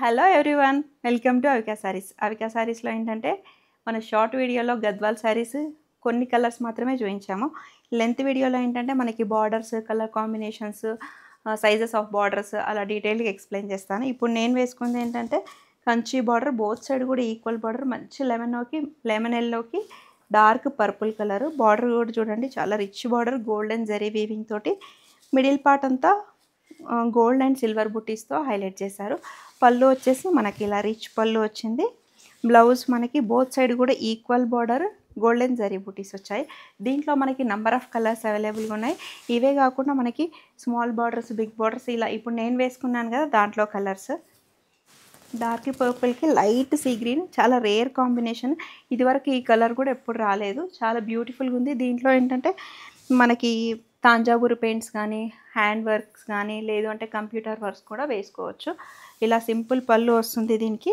Hello everyone, welcome to Avika saris. Avika సారీస్లో ఏంటంటే మన షార్ట్ వీడియోలో గద్వాల్ సారీస్ కొన్ని కలర్స్ మాత్రమే చూపించాము. లెంత్ వీడియోలో ఏంటంటే మనకి borders, colour combinations, sizes of borders అలా డీటెయిల్గా ఎక్స్ప్లెయిన్ చేస్తాను. ఇప్పుడు నేను వేసుకుంది ఏంటంటే కంచి బార్డర్, బోత్ సైడ్ కూడా ఈక్వల్ బార్డర్, మంచి లెమన్ ఎల్లోకి డార్క్ పర్పుల్ కలర్ బార్డర్ కూడా చూడండి, చాలా rich border, golden zari weaving తోటి మిడిల్ పార్ట్ అంతా గోల్డ్ అండ్ సిల్వర్ బుటీస్తో హైలైట్ చేశారు. పళ్ళు వచ్చేసి మనకి ఇలా రిచ్ పళ్ళు వచ్చింది. బ్లౌజ్ మనకి బోత్ సైడ్ కూడా ఈక్వల్ బార్డర్, గోల్డెన్ జరీ బుటీస్ వచ్చాయి. దీంట్లో మనకి నెంబర్ ఆఫ్ కలర్స్ అవైలబుల్గా ఉన్నాయి. ఇవే కాకుండా మనకి స్మాల్ బార్డర్స్, బిగ్ బార్డర్స్ ఇలా ఇప్పుడు నేను వేసుకున్నాను కదా దాంట్లో కలర్స్. డార్క్ పర్పుల్కి లైట్ సీ గ్రీన్, చాలా రేర్ కాంబినేషన్. ఇదివరకు ఈ కలర్ కూడా ఎప్పుడు రాలేదు, చాలా బ్యూటిఫుల్గా ఉంది. దీంట్లో ఏంటంటే మనకి తాంజావూరు పెయింట్స్ కానీ, హ్యాండ్ వర్క్స్ కానీ, లేదు అంటే కంప్యూటర్ వర్క్స్ కూడా వేసుకోవచ్చు. ఇలా సింపుల్ పళ్ళు వస్తుంది. దీనికి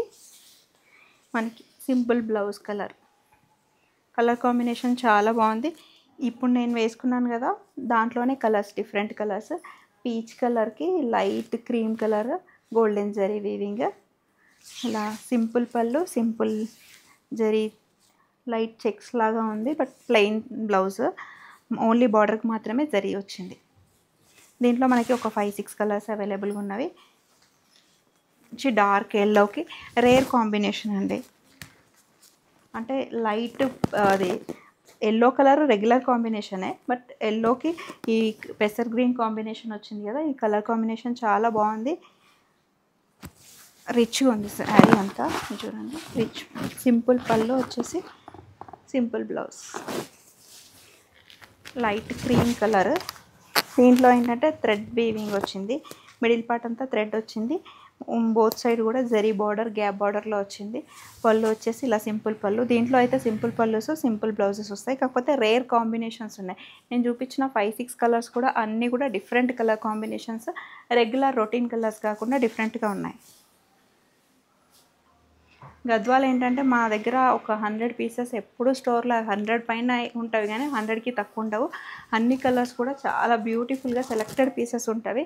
మనకి సింపుల్ బ్లౌజ్ కలర్ కాంబినేషన్ చాలా బాగుంది. ఇప్పుడు నేను వేసుకున్నాను కదా దాంట్లోనే కలర్స్, డిఫరెంట్ కలర్స్. పీచ్ కలర్కి light cream colour, golden zari weaving, ఇలా సింపుల్ పళ్ళు, సింపుల్ జరీ లైట్ చెక్స్ లాగా ఉంది. బట్ ప్లెయిన్ బ్లౌజ్, ఓన్లీ బార్డర్కి మాత్రమే జరీ వచ్చింది. దీంట్లో మనకి ఒక 5-6 కలర్స్ అవైలబుల్గా ఉన్నవి. మంచి డార్క్ ఎల్లోకి రేర్ కాంబినేషన్ అండి. అంటే లైట్ అది ఎల్లో కలర్ రెగ్యులర్ కాంబినేషనే, బట్ ఎల్లోకి ఈ పెసర్ గ్రీన్ కాంబినేషన్ వచ్చింది కదా, ఈ కలర్ కాంబినేషన్ చాలా బాగుంది. రిచ్గా ఉంది శారీ అంతా చూడండి. రిచ్ సింపుల్ పళ్ళు వచ్చేసి simple blouse, light cream colour. దీంట్లో ఏంటంటే థ్రెడ్ వీవింగ్ వచ్చింది, మిడిల్ పార్ట్ అంతా థ్రెడ్ వచ్చింది. బోత్ సైడ్ కూడా జరీ బార్డర్, గ్యాప్ బార్డర్లో వచ్చింది. పళ్ళు వచ్చేసి ఇలా సింపుల్ పళ్ళు. దీంట్లో అయితే సింపుల్ పళ్ళుస్, సింపుల్ బ్లౌజెస్ వస్తాయి. కాకపోతే రేర్ కాంబినేషన్స్ ఉన్నాయి. నేను చూపించిన 5-6 కలర్స్ కూడా అన్నీ కూడా different colour combinations, regular routine colours కాకుండా డిఫరెంట్గా ఉన్నాయి. గద్వాల్ ఏంటంటే మా దగ్గర ఒక 100 పీసెస్ ఎప్పుడు స్టోర్లో 100 పైన ఉంటాయి, కానీ 100కి తక్కువ ఉండవు. అన్ని కలర్స్ కూడా చాలా బ్యూటిఫుల్గా సెలెక్టెడ్ పీసెస్ ఉంటాయి.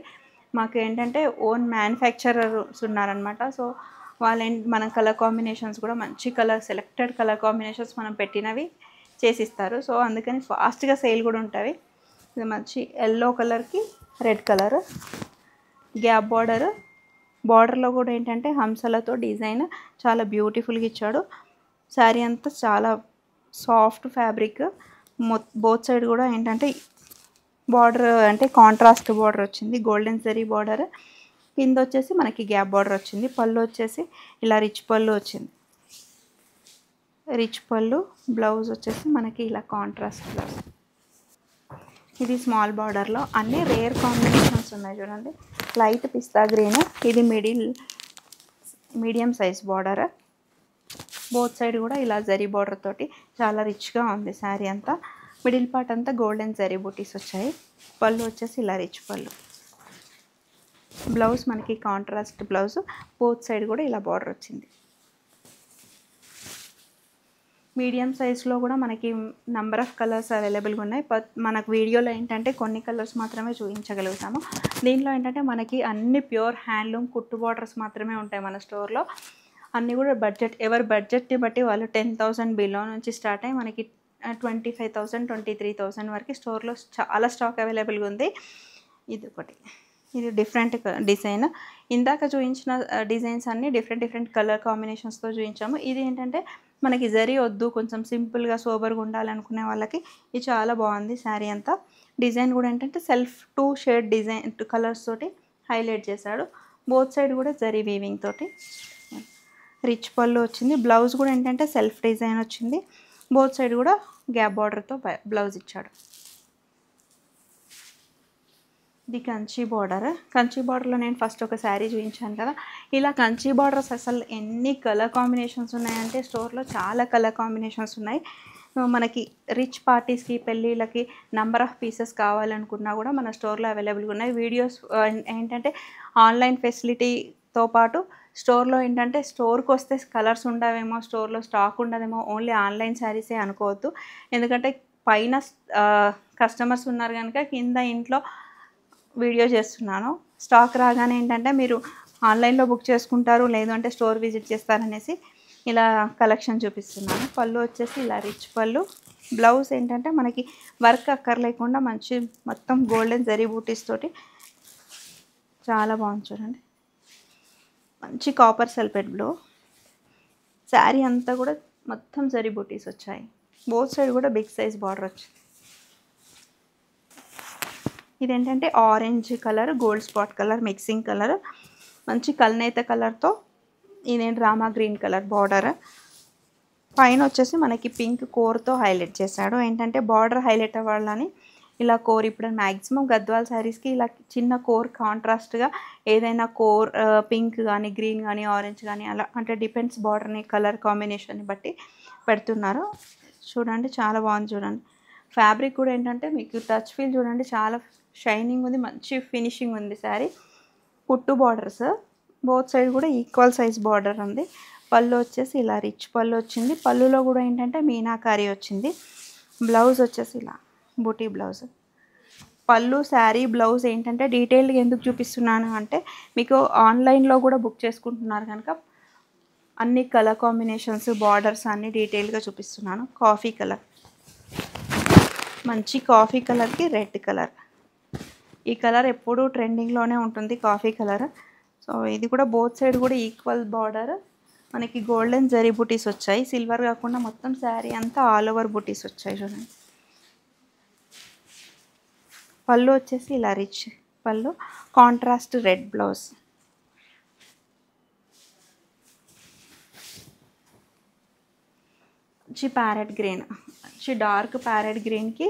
మాకు ఏంటంటే ఓన్ మ్యానుఫ్యాక్చరర్స్ ఉన్నారనమాట. సో మన కలర్ కాంబినేషన్స్ కూడా మంచి సెలెక్టెడ్ కలర్ కాంబినేషన్స్ మనం పెట్టినవి చేసిస్తారు. సో అందుకని ఫాస్ట్గా సేల్ కూడా ఉంటుంది. ఇది మంచి ఎల్లో కలర్కి రెడ్ కలర్, గ్యాప్ బార్డర్లో కూడా ఏంటంటే హంసలతో డిజైన్ చాలా బ్యూటిఫుల్గా ఇచ్చాడు. శారీ అంతా చాలా సాఫ్ట్ ఫ్యాబ్రిక్. బోత్ సైడ్ కూడా ఏంటంటే బార్డర్ అంటే కాంట్రాస్ట్ బార్డర్ వచ్చింది, గోల్డెన్ జరీ బార్డర్. కింద వచ్చేసి మనకి గ్యాప్ బార్డర్ వచ్చింది. పళ్ళు వచ్చేసి ఇలా రిచ్ పళ్ళు వచ్చింది. రిచ్ పళ్ళు, బ్లౌజ్ వచ్చేసి మనకి ఇలా కాంట్రాస్ట్ బ్లౌజ్. ఇది స్మాల్ బార్డర్లో అన్నీ రేర్ కాంబినేషన్స్ ఉన్నాయి చూడండి. లైట్ పిస్తా గ్రీన్, ఇది medium size border. Both side కూడా ఇలా జరీ బార్డర్ తోటి చాలా రిచ్గా ఉంది శారీ అంతా. మిడిల్ పార్ట్ అంతా గోల్డెన్ జరీ బూటీస్ వచ్చాయి. పళ్ళు వచ్చేసి ఇలా రిచ్ పళ్ళు. బ్లౌజ్ మనకి కాంట్రాస్ట్ బ్లౌజ్, బోత్ సైడ్ కూడా ఇలా బార్డర్ వచ్చింది. మీడియం సైజ్లో కూడా మనకి నెంబర్ ఆఫ్ కలర్స్ అవైలబుల్గా ఉన్నాయి. మనకు వీడియోలో ఏంటంటే కొన్ని కలర్స్ మాత్రమే చూపించగలుగుతాము. దీంట్లో ఏంటంటే మనకి అన్ని ప్యూర్ హ్యాండ్లూమ్ కుట్టు బార్డర్స్ మాత్రమే ఉంటాయి మన స్టోర్లో. అన్నీ కూడా ఎవరి బడ్జెట్ని బట్టి వాళ్ళు 10,000 బిలో నుంచి స్టార్ట్ అయ్యి మనకి 25,000, 23,000 వరకు స్టోర్లో చాలా స్టాక్ అవైలబుల్గా ఉంది. ఇది ఒకటి, ఇది డిఫరెంట్ డిజైన్. ఇందాక చూపించిన డిజైన్స్ అన్నీ డిఫరెంట్ కలర్ కాంబినేషన్స్తో చూపించాము. ఇది ఏంటంటే మనకి జరీ వద్దు, కొంచెం సింపుల్గా సోబర్గా ఉండాలనుకునే వాళ్ళకి ఇది చాలా బాగుంది. శారీ అంతా డిజైన్ కూడా ఏంటంటే సెల్ఫ్ 2 షేడ్ డిజైన్ కలర్స్ తోటి హైలైట్ చేశాడు. బోత్ సైడ్ కూడా జరీ వీవింగ్ తోటి రిచ్ పళ్ళు వచ్చింది. బ్లౌజ్ కూడా ఏంటంటే సెల్ఫ్ డిజైన్ వచ్చింది. బోత్ సైడ్ కూడా గ్యాప్ బార్డర్తో బ్లౌజ్ ఇచ్చాడు. ఇది కంచి బార్డర్లో నేను ఫస్ట్ ఒక శారీ చూపించాను కదా, ఇలా కంచి బార్డర్స్ అసలు ఎన్ని కలర్ కాంబినేషన్స్ ఉన్నాయంటే స్టోర్లో చాలా కలర్ కాంబినేషన్స్ ఉన్నాయి. మనకి రిచ్ పార్టీస్కి, పెళ్ళిళ్ళకి నెంబర్ ఆఫ్ పీసెస్ కావాలనుకున్నా కూడా మన స్టోర్లో అవైలబుల్గా ఉన్నాయి. వీడియోస్ ఏంటంటే ఆన్లైన్ ఫెసిలిటీతో పాటు స్టోర్లో ఏంటంటే స్టోర్కి వస్తే కలర్స్ ఉండవేమో, స్టోర్లో స్టాక్ ఉండదేమో, ఓన్లీ ఆన్లైన్ శారీసే అనుకోవద్దు. ఎందుకంటే పైన కస్టమర్స్ ఉన్నారు కనుక కింద ఇంట్లో వీడియో చేస్తున్నాను. స్టాక్ రాగానే ఏంటంటే మీరు ఆన్లైన్లో బుక్ చేసుకుంటారు, లేదు అంటే స్టోర్ విజిట్ చేస్తారనేసి ఇలా కలెక్షన్ చూపిస్తున్నాను. పళ్ళు వచ్చేసి ఇలా రిచ్ పళ్ళు. బ్లౌజ్ ఏంటంటే మనకి వర్క్ అక్కర్లేకుండా మంచి మొత్తం గోల్డెన్ జరీ బూటీస్ తోటి చాలా బాగుంది చూడండి. మంచి కాపర్ సల్ఫేట్ బ్లూ. శారీ అంతా కూడా మొత్తం జరీ బూటీస్ వచ్చాయి. బోత్ సైడ్ కూడా బిగ్ సైజ్ బార్డర్ వచ్చింది. ఇదేంటంటే orange colour, gold spot colour mixing colour, మంచి కల్నేత కలర్తో ఇదేంటి రామా గ్రీన్ కలర్ బార్డర్. పైన వచ్చేసి మనకి పింక్ కోర్తో హైలైట్ చేశాడు. ఏంటంటే బార్డర్ హైలైట్ అవ్వాలని ఇలా కోర్, ఇప్పుడు మ్యాక్సిమం గద్వాల్ శారీస్కి ఇలా చిన్న కోర్ కాంట్రాస్ట్గా ఏదైనా కోర్ పింక్ కానీ గ్రీన్ కానీ ఆరెంజ్ కానీ అలా అంటే డిపెండ్స్ బార్డర్ని కలర్ కాంబినేషన్ని బట్టి పెడుతున్నారు. చూడండి చాలా బాగుంది చూడండి. ఫ్యాబ్రిక్ కూడా ఏంటంటే మీకు టచ్ ఫీల్ చూడండి, చాలా షైనింగ్ ఉంది, మంచి ఫినిషింగ్ ఉంది శారీ. పుట్టు బార్డర్స్ బోత్ సైడ్ కూడా ఈక్వల్ సైజ్ బార్డర్ ఉంది. పళ్ళు వచ్చేసి ఇలా రిచ్ పళ్ళు వచ్చింది. పళ్ళులో కూడా ఏంటంటే మీనాకారి వచ్చింది. బ్లౌజ్ వచ్చేసి ఇలా బూటీ బ్లౌజ్. పళ్ళు శారీ బ్లౌజ్ ఏంటంటే డీటెయిల్గా ఎందుకు చూపిస్తున్నాను అంటే మీకు ఆన్లైన్లో కూడా బుక్ చేసుకుంటున్నారు కనుక అన్ని కలర్ కాంబినేషన్స్ బార్డర్స్ అన్ని డీటెయిల్గా చూపిస్తున్నాను. కాఫీ కలర్, మంచి కాఫీ కలర్కి రెడ్ కలర్. ఈ కలర్ ఎప్పుడూ ట్రెండింగ్లోనే ఉంటుంది కాఫీ కలర్. సో ఇది కూడా బోత్ సైడ్ కూడా ఈక్వల్ బార్డర్. మనకి గోల్డెన్ జరీ బూటీస్ వచ్చాయి, సిల్వర్ కాకుండా మొత్తం శారీ అంతా ఆల్ ఓవర్ బూటీస్ వచ్చాయి చూడండి. పళ్ళు వచ్చేసి ఇలా రిచ్ పళ్ళు, కాంట్రాస్ట్ రెడ్ బ్లౌజ్. మంచి ప్యారెట్ గ్రీన్, మంచి డార్క్ ప్యారెట్ గ్రీన్కి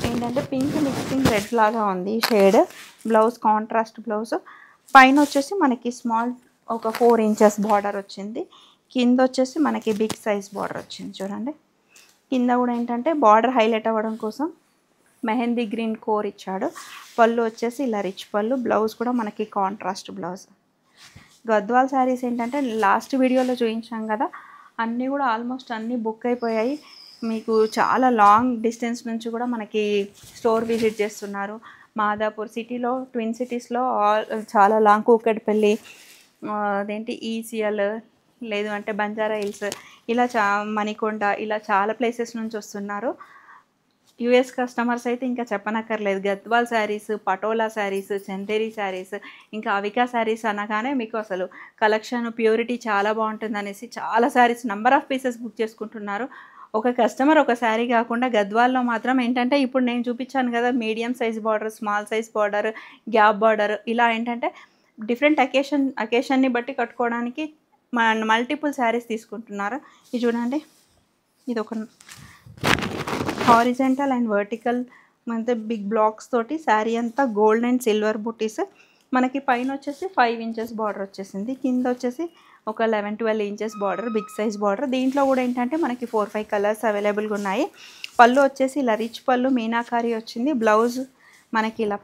ఏంటంటే పింక్ మిక్సింగ్ రెడ్ లాగా ఉంది షేడ్. Blouse contrast blouse. పైన వచ్చేసి మనకి స్మాల్ ఒక 4 ఇంచెస్ బార్డర్ వచ్చింది. కింద వచ్చేసి మనకి బిగ్ సైజ్ బార్డర్ వచ్చింది చూడండి. కింద కూడా ఏంటంటే బార్డర్ హైలైట్ అవ్వడం కోసం మెహందీ గ్రీన్ కోర్ ఇచ్చాడు. పళ్ళు వచ్చేసి ఇలా రిచ్ పళ్ళు. బ్లౌజ్ కూడా మనకి కాంట్రాస్ట్ బ్లౌజ్. గద్వాల్ శారీస్ ఏంటంటే లాస్ట్ వీడియోలో చూపించాం కదా, అన్నీ కూడా ఆల్మోస్ట్ అన్నీ బుక్ అయిపోయాయి. మీకు చాలా లాంగ్ డిస్టెన్స్ నుంచి కూడా మనకి స్టోర్ విజిట్ చేస్తున్నారు. మాదాపూర్ సిటీలో, ట్విన్ సిటీస్లో చాలా లాంగ్, కూకట్పల్లి, అదేంటి ఈసీఎల్, లేదు అంటే బంజారా హిల్స్, ఇలా మణికొండ, ఇలా చాలా ప్లేసెస్ నుంచి వస్తున్నారు. యూఎస్ కస్టమర్స్ అయితే ఇంకా చెప్పనక్కర్లేదు. గద్వాల్ శారీస్, పటోలా శారీస్, చందేరి శారీస్, ఇంకా అవికా శారీస్ అనగానే మీకు అసలు కలెక్షన్ ప్యూరిటీ చాలా బాగుంటుంది అనేసి చాలా saris number of pieces book చేసుకుంటున్నారు. ఒక కస్టమర్ ఒక శారీ కాకుండా గద్వాల్లో మాత్రం ఏంటంటే ఇప్పుడు నేను చూపించాను కదా, medium size border, small size border, gap border, ఇలా ఏంటంటే డిఫరెంట్ అకేషన్ని బట్టి కట్టుకోవడానికి మల్టిపుల్ శారీస్ తీసుకుంటున్నారు. ఇది చూడండి, ఇది ఒక హారిజెంటల్ అండ్ వర్టికల్ అంటే బిగ్ బ్లాక్స్ తోటి శారీ అంతా గోల్డ్ అండ్ సిల్వర్ బూటీస్. మనకి పైన వచ్చేసి 5 ఇంచెస్ బార్డర్ వచ్చేసింది. కింద వచ్చేసి ఒక 11-12 inches border, big size border. దీంట్లో కూడా ఏంటంటే మనకి 4-5 కలర్స్ అవైలబుల్గా ఉన్నాయి. పళ్ళు వచ్చేసి ఇలా రిచ్ పళ్ళు మీనాకారి వచ్చింది. బ్లౌజ్ మనకి ఇలా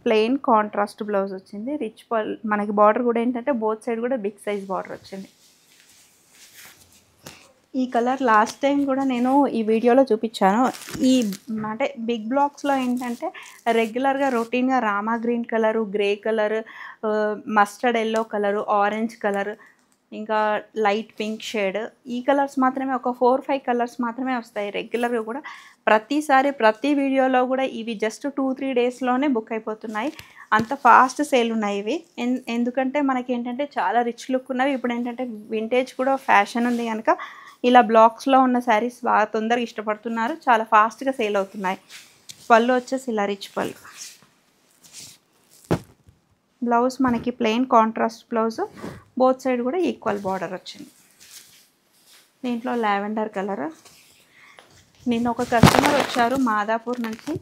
ప్లెయిన్ కాంట్రాస్ట్ బ్లౌజ్ వచ్చింది. రిచ్ పళ్ళు మనకి బార్డర్ కూడా ఏంటంటే బోత్ సైడ్ కూడా బిగ్ సైజ్ బార్డర్ వచ్చింది. ఈ కలర్ లాస్ట్ టైం కూడా నేను ఈ వీడియోలో చూపించాను. ఈ అంటే బిగ్ బ్లాక్స్లో ఏంటంటే రెగ్యులర్గా రొటీన్గా Rama green colour, grey colour, mustard yellow colour, orange colour, ఇంకా లైట్ పింక్ షేడ్, ఈ కలర్స్ మాత్రమే ఒక 4-5 కలర్స్ మాత్రమే వస్తాయి రెగ్యులర్గా కూడా. ప్రతిసారి ప్రతి వీడియోలో కూడా ఇవి జస్ట్ 2-3 డేస్లోనే బుక్ అయిపోతున్నాయి. అంత ఫాస్ట్ సేల్ ఉన్నాయి ఇవి. ఎందుకంటే మనకి ఏంటంటే చాలా రిచ్ లుక్ ఉన్నవి. ఇప్పుడు ఏంటంటే వింటేజ్ కూడా ఫ్యాషన్ ఉంది కనుక ఇలా బ్లాక్స్లో ఉన్న శారీస్ బాగా తొందరగా ఇష్టపడుతున్నారు, చాలా ఫాస్ట్గా సేల్ అవుతున్నాయి. పళ్ళు వచ్చేసి ఇలా రిచ్ పళ్ళు. బ్లౌజ్ మనకి plain contrast blouse, both side కూడా ఈక్వల్ బార్డర్ వచ్చింది. దీంట్లో లావెండర్ కలర్. నిన్న ఒక కస్టమర్ వచ్చారు మాదాపూర్ నుంచి,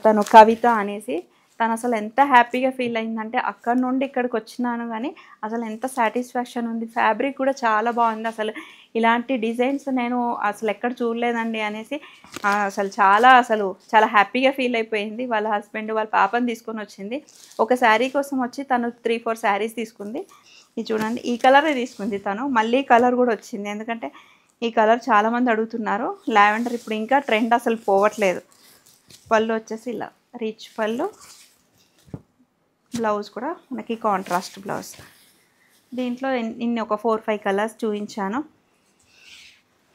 తను కవిత అనేసి. తను అసలు ఎంత హ్యాపీగా ఫీల్ అయిందంటే అక్కడ నుండి ఇక్కడికి వచ్చినాను కానీ అసలు ఎంత సాటిస్ఫాక్షన్ ఉంది. ఫ్యాబ్రిక్ కూడా చాలా బాగుంది. అసలు ఇలాంటి డిజైన్స్ నేను అసలు ఎక్కడ చూడలేదండి అనేసి అసలు చాలా హ్యాపీగా ఫీల్ అయిపోయింది. వాళ్ళ హస్బెండ్ వాళ్ళ పాపని తీసుకొని వచ్చింది. ఒక శారీ కోసం వచ్చి తను 3-4 శారీస్ తీసుకుంది. ఇది చూడండి, ఈ కలరే తీసుకుంది తను. మళ్ళీ కలర్ కూడా వచ్చింది, ఎందుకంటే ఈ కలర్ చాలామంది అడుగుతున్నారు. లావెండర్ ఇప్పుడు ఇంకా ట్రెండ్ అసలు పోవట్లేదు. పళ్ళు వచ్చేసి ఇలా రిచ్ పళ్ళు, బ్లౌజ్ కూడా మనకి కాంట్రాస్ట్ బ్లౌజ్. దీంట్లో ఇన్ని ఒక 4-5 కలర్స్ చూపించాను.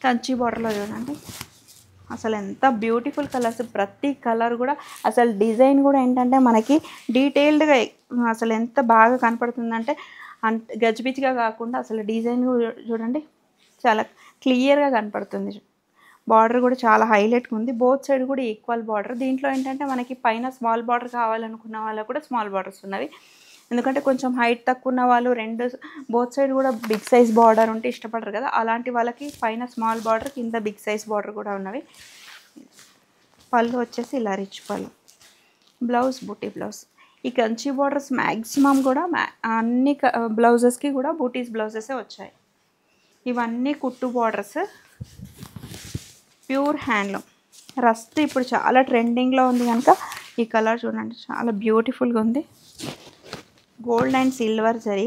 కంచి బార్డర్లో చూడండి అసలు ఎంత బ్యూటిఫుల్ కలర్స్. ప్రతి కలర్ కూడా అసలు డిజైన్ కూడా ఏంటంటే మనకి డీటెయిల్డ్గా అసలు ఎంత బాగా కనపడుతుందంటే గజిబిజిగా కాకుండా అసలు డిజైన్ చూడండి చాలా క్లియర్గా కనపడుతుంది. బార్డర్ కూడా చాలా హైలైట్గా ఉంది. బోత్ సైడ్ కూడా ఈక్వల్ బార్డర్. దీంట్లో ఏంటంటే మనకి పైన స్మాల్ బార్డర్ కావాలనుకున్న వాళ్ళకు కూడా స్మాల్ బార్డర్స్ ఉన్నవి. ఎందుకంటే కొంచెం హైట్ తక్కువ ఉన్న వాళ్ళు బోత్ సైడ్ కూడా బిగ్ సైజ్ బార్డర్ ఉంటే ఇష్టపడరు కదా, అలాంటి వాళ్ళకి పైన స్మాల్ బార్డర్ కింద బిగ్ సైజ్ బార్డర్ కూడా ఉన్నవి. పళ్ళు వచ్చేసి ఇలా రిచ్ పళ్ళు. బ్లౌజ్ బూటీ బ్లౌజ్. ఈ కంచి బార్డర్స్ మ్యాక్సిమం కూడా అన్ని బ్లౌజెస్కి కూడా బూటీస్ బ్లౌజెసే వచ్చాయి. ఇవన్నీ కుట్టు బార్డర్స్, ప్యూర్ హ్యాండ్లూమ్. రస్ట్ ఇప్పుడు చాలా ట్రెండింగ్లో ఉంది కనుక ఈ కలర్ చూడండి చాలా బ్యూటిఫుల్గా ఉంది. Gold and silver zari.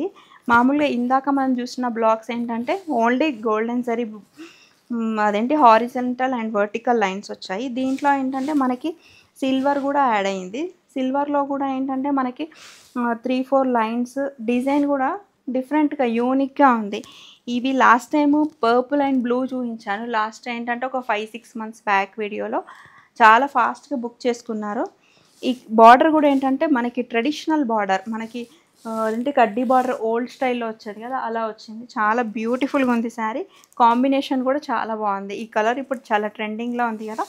మామూలుగా ఇందాక మనం చూసిన బ్లాక్స్ ఏంటంటే ఓన్లీ గోల్డ్ అండ్ జరీ అదేంటి హారిజంటల్ అండ్ వర్టికల్ లైన్స్ వచ్చాయి. దీంట్లో ఏంటంటే మనకి సిల్వర్ కూడా యాడ్ అయింది. సిల్వర్లో కూడా ఏంటంటే మనకి 3-4 లైన్స్. డిజైన్ కూడా డిఫరెంట్గా యూనిక్గా ఉంది. ఇవి last time purple and blue చూపించాను. లాస్ట్ ఏంటంటే ఒక 5-6 మంత్స్ బ్యాక్ వీడియోలో చాలా ఫాస్ట్గా బుక్ చేసుకున్నారు. ఈ బార్డర్ కూడా ఏంటంటే మనకి ట్రెడిషనల్ బార్డర్, మనకి అంటే కడ్డీ బార్డర్ ఓల్డ్ స్టైల్లో వచ్చేది కదా అలా వచ్చింది. చాలా బ్యూటిఫుల్గా ఉంది శారీ. కాంబినేషన్ కూడా చాలా బాగుంది. ఈ కలర్ ఇప్పుడు చాలా ట్రెండింగ్లో ఉంది కదా.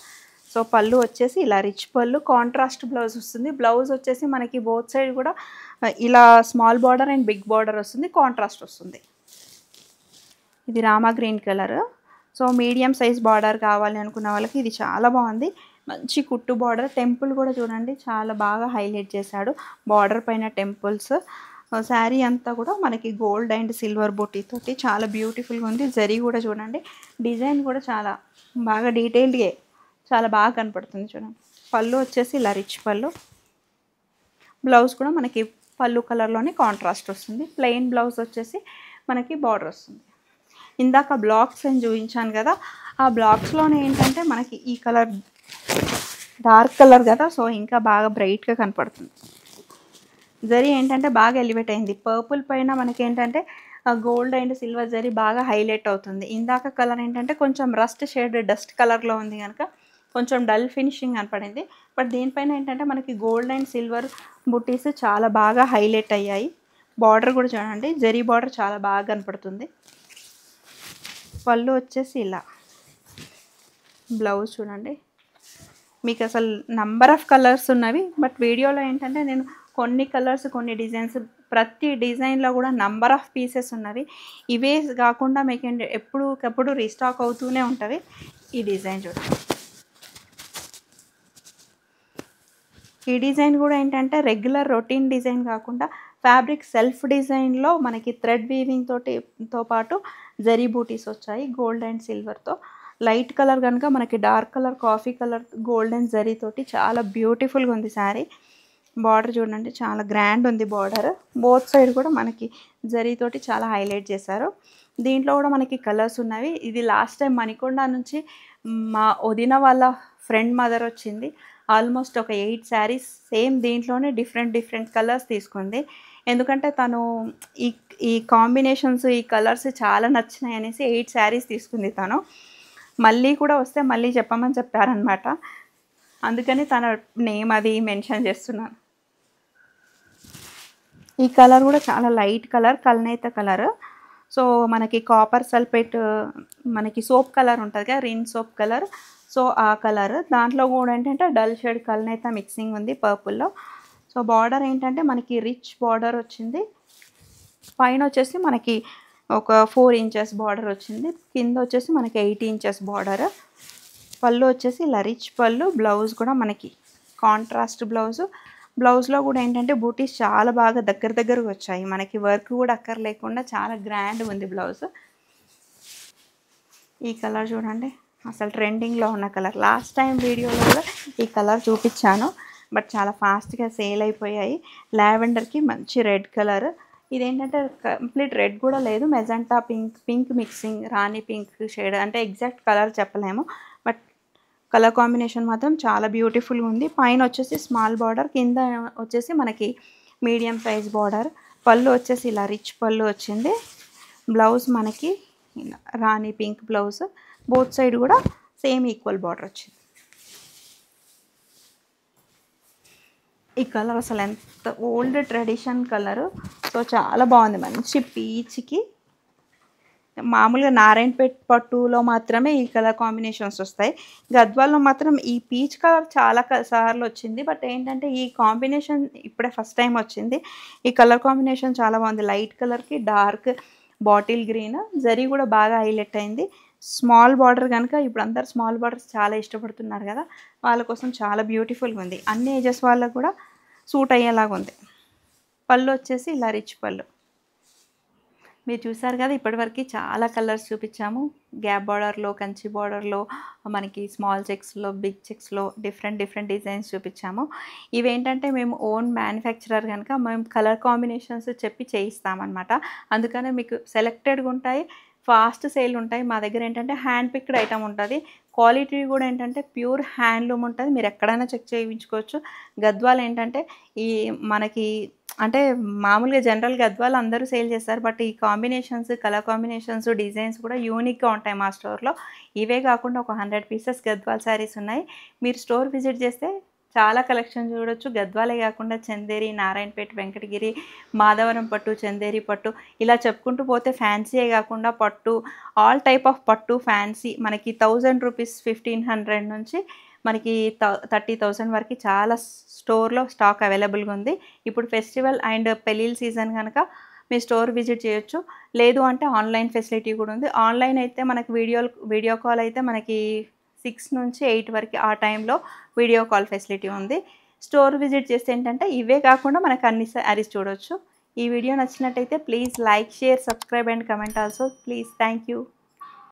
సో పళ్ళు వచ్చేసి ఇలా రిచ్ పళ్ళు, కాంట్రాస్ట్ బ్లౌజ్ వస్తుంది. బ్లౌజ్ వచ్చేసి మనకి బోత్ సైడ్ కూడా ఇలా small border and big border వస్తుంది, కాంట్రాస్ట్ వస్తుంది. ఇది Rama green colour. So medium size border కావాలి అనుకున్న వాళ్ళకి ఇది చాలా బాగుంది. మంచి కుట్టు బార్డర్. టెంపుల్ కూడా చూడండి చాలా బాగా హైలైట్ చేశాడు. బార్డర్ పైన టెంపుల్స్. శారీ అంతా కూడా మనకి గోల్డ్ అండ్ సిల్వర్ బొట్టితోటి చాలా బ్యూటిఫుల్గా ఉంది. జరీ కూడా చూడండి డిజైన్ కూడా చాలా బాగా డీటెయిల్డ్గా చాలా బాగా కనపడుతుంది చూడండి. పళ్ళు వచ్చేసి ఇలా రిచ్ పళ్ళు. బ్లౌజ్ కూడా మనకి పళ్ళు కలర్లోనే కాంట్రాస్ట్ వస్తుంది. ప్లెయిన్ బ్లౌజ్ వచ్చేసి మనకి బార్డర్ వస్తుంది. ఇందాక బ్లాక్స్ అని చూపించాను కదా, ఆ బ్లాక్స్లోనే ఏంటంటే మనకి ఈ కలర్ డార్క్ కలర్ కదా, సో ఇంకా బాగా బ్రైట్గా కనపడుతుంది. జరీ ఏంటంటే బాగా ఎలివేట్ అయింది. పర్పుల్ పైన మనకి ఏంటంటే గోల్డ్ అండ్ సిల్వర్ జరీ బాగా హైలైట్ అవుతుంది. ఇందాక కలర్ ఏంటంటే కొంచెం రస్ట్ షేడ్ డస్ట్ కలర్లో ఉంది కనుక కొంచెం డల్ ఫినిషింగ్ కనపడింది. బట్ దీనిపైన ఏంటంటే మనకి గోల్డ్ అండ్ సిల్వర్ బుటీస్ చాలా బాగా హైలైట్ అయ్యాయి. బార్డర్ కూడా చూడండి జరీ బార్డర్ చాలా బాగా కనపడుతుంది. పళ్ళు వచ్చేసి ఇలా. బ్లౌజ్ చూడండి మీకు అసలు నంబర్ ఆఫ్ కలర్స్ ఉన్నవి. బట్ వీడియోలో ఏంటంటే నేను కొన్ని కలర్స్ కొన్ని డిజైన్స్, ప్రతి డిజైన్లో కూడా నంబర్ ఆఫ్ పీసెస్ ఉన్నవి. ఇవే కాకుండా మీకు ఎప్పుడూ రీస్టాక్ అవుతూనే ఉంటుంది. ఈ డిజైన్ చూడండి. ఈ డిజైన్ కూడా ఏంటంటే రెగ్యులర్ రొటీన్ డిజైన్ కాకుండా ఫ్యాబ్రిక్ సెల్ఫ్ డిజైన్లో మనకి థ్రెడ్ వీవింగ్ తో పాటు జరీ బూటీస్ వచ్చాయి గోల్డ్ అండ్ సిల్వర్తో. లైట్ కలర్ కనుక మనకి dark colour coffee colour golden zari తోటి చాలా బ్యూటిఫుల్గా ఉంది శారీ. బార్డర్ చూడండి చాలా గ్రాండ్ ఉంది బార్డర్. బోత్ సైడ్ కూడా మనకి జరీతోటి చాలా హైలైట్ చేశారు. దీంట్లో కూడా మనకి కలర్స్ ఉన్నవి. ఇది లాస్ట్ టైం మణికొండ నుంచి మా వదిన వాళ్ళ ఫ్రెండ్ మదర్ వచ్చింది. ఆల్మోస్ట్ ఒక 8 శారీస్ సేమ్ దీంట్లోనే డిఫరెంట్ కలర్స్ తీసుకుంది. ఎందుకంటే తను ఈ కాంబినేషన్స్ ఈ కలర్స్ చాలా నచ్చినాయి అనేసి 8 శారీస్ తీసుకుంది. తను మళ్ళీ కూడా వస్తే మళ్ళీ చెప్పమని చెప్పారనమాట. అందుకని తన నేమ్ అది మెన్షన్ చేస్తున్నాను. ఈ కలర్ కూడా చాలా లైట్ కలర్, కల్నేత కలర్. సో మనకి కాపర్ సల్ఫేట్ మనకి సోప్ కలర్ ఉంటుంది కదా, రిన్ సోప్ కలర్. సో ఆ కలర్ దాంట్లో కూడా ఏంటంటే డల్ షేడ్ కల్నేత మిక్సింగ్ ఉంది పర్పుల్లో. సో బార్డర్ ఏంటంటే మనకి రిచ్ బార్డర్ వచ్చింది. పైన వచ్చేసి మనకి ఒక 4 ఇంచెస్ బార్డర్ వచ్చింది. కింద వచ్చేసి మనకి 8 ఇంచెస్ బార్డర్. పళ్ళు వచ్చేసి ఇలా రిచ్ పళ్ళు. బ్లౌజ్ కూడా మనకి కాంట్రాస్ట్ బ్లౌజ్. బ్లౌజ్లో కూడా ఏంటంటే బూటీస్ చాలా బాగా దగ్గరగా వచ్చాయి. మనకి వర్క్ కూడా అక్కర్లేకుండా చాలా గ్రాండ్ ఉంది బ్లౌజ్. ఈ కలర్ చూడండి అసలు ట్రెండింగ్లో ఉన్న కలర్. లాస్ట్ టైం వీడియోలో కూడా ఈ కలర్ చూపించాను బట్ చాలా ఫాస్ట్గా సేల్ అయిపోయాయి. లావెండర్కి మంచి రెడ్ కలర్. ఇదేంటంటే కంప్లీట్ రెడ్ కూడా లేదు, మెజెంటా పింక్ మిక్సింగ్, రాణి పింక్ షేడ్. అంటే ఎగ్జాక్ట్ కలర్ చెప్పలేము బట్ కలర్ కాంబినేషన్ మాత్రం చాలా బ్యూటిఫుల్గా ఉంది. పైన వచ్చేసి స్మాల్ బార్డర్, కింద వచ్చేసి మనకి మీడియం సైజ్ బార్డర్. పళ్ళు వచ్చేసి ఇలా రిచ్ పళ్ళు వచ్చింది. బ్లౌజ్ మనకి ఇలా రాణి పింక్ బ్లౌజ్, బోత్ సైడ్ కూడా సేమ్ ఈక్వల్ బార్డర్ వచ్చింది. ఈ కలర్ అసలు ఎంత ఓల్డ్ ట్రెడిషన్ కలరు. సో చాలా బాగుంది. మంచి పీచ్కి మామూలుగా నారాయణపేట్ పట్టులో మాత్రమే ఈ కలర్ కాంబినేషన్స్ వస్తాయి. గద్వాల్లో మాత్రం ఈ పీచ్ కలర్ చాలా సార్లు వచ్చింది. బట్ ఏంటంటే ఈ కాంబినేషన్ ఇప్పుడే ఫస్ట్ టైం వచ్చింది. ఈ కలర్ కాంబినేషన్ చాలా బాగుంది. లైట్ కలర్కి డార్క్ బాటిల్ గ్రీన్, జరీ కూడా బాగా హైలైట్ అయింది. స్మాల్ బార్డర్ కనుక ఇప్పుడు అందరు స్మాల్ బార్డర్స్ చాలా ఇష్టపడుతున్నారు కదా, వాళ్ళ కోసం చాలా బ్యూటిఫుల్గా ఉంది. అన్ని ఏజెస్ వాళ్ళకు కూడా సూట్ అయ్యేలాగా ఉంది. పళ్ళు వచ్చేసి ఇలా రిచ్ పళ్ళు. మీరు చూసారు కదా, ఇప్పటివరకు చాలా కలర్స్ చూపించాము. గ్యాప్ బార్డర్లో, కంచి బార్డర్లో, మనకి స్మాల్ చెక్స్లో, బిగ్ చెక్స్లో డిఫరెంట్ డిజైన్స్ చూపించాము. ఇవేంటంటే మేము ఓన్ మ్యానుఫ్యాక్చరర్ కనుక మేము కలర్ కాంబినేషన్స్ చెప్పి చేయిస్తామన్నమాట. అందుకనే మీకు సెలెక్టెడ్గా ఉంటాయి, ఫాస్ట్ సేల్ ఉంటాయి. మా దగ్గర ఏంటంటే హ్యాండ్ పిక్డ్ ఐటమ్ ఉంటుంది. క్వాలిటీ కూడా ఏంటంటే ప్యూర్ హ్యాండ్లూమ్ ఉంటుంది. మీరు ఎక్కడైనా చెక్ చేయించుకోవచ్చు. గద్వాల్ ఏంటంటే ఈ మనకి అంటే మామూలుగా జనరల్ గద్వాల్ అందరూ సేల్ చేస్తారు. బట్ ఈ కాంబినేషన్స్, కలర్ కాంబినేషన్స్, డిజైన్స్ కూడా యూనిక్గా ఉంటాయి మా స్టోర్లో. ఇవే కాకుండా ఒక 100 పీసెస్ గద్వాల్ శారీస్ ఉన్నాయి. మీరు స్టోర్ విజిట్ చేస్తే చాలా కలెక్షన్ చూడొచ్చు. గద్వాలే కాకుండా చందేరి, నారాయణపేట, వెంకటగిరి, మాధవరం పట్టు, చందేరి పట్టు, ఇలా చెప్పుకుంటూ పోతే ఫ్యాన్సీయే కాకుండా పట్టు, ఆల్ టైప్ ఆఫ్ పట్టు ఫ్యాన్సీ మనకి 1000 రూపీస్ 1500 నుంచి మనకి 30,000 వరకు చాలా స్టోర్లో స్టాక్ అవైలబుల్గా ఉంది. ఇప్పుడు ఫెస్టివల్ అండ్ పెళ్ళిళ్ళ సీజన్ కనుక మీ స్టోర్ విజిట్ చేయొచ్చు. లేదు అంటే ఆన్లైన్ ఫెసిలిటీ కూడా ఉంది. ఆన్లైన్ అయితే మనకి వీడియో కాల్ అయితే మనకి 6 నుంచి 8 వరకు ఆ టైంలో వీడియో కాల్ ఫెసిలిటీ ఉంది. స్టోర్ విజిట్ చేస్తే ఏంటంటే ఇవే కాకుండా మనకు అన్ని శారీస్ చూడొచ్చు. ఈ వీడియో నచ్చినట్టయితే please like, share, subscribe and comment also please. Thank you.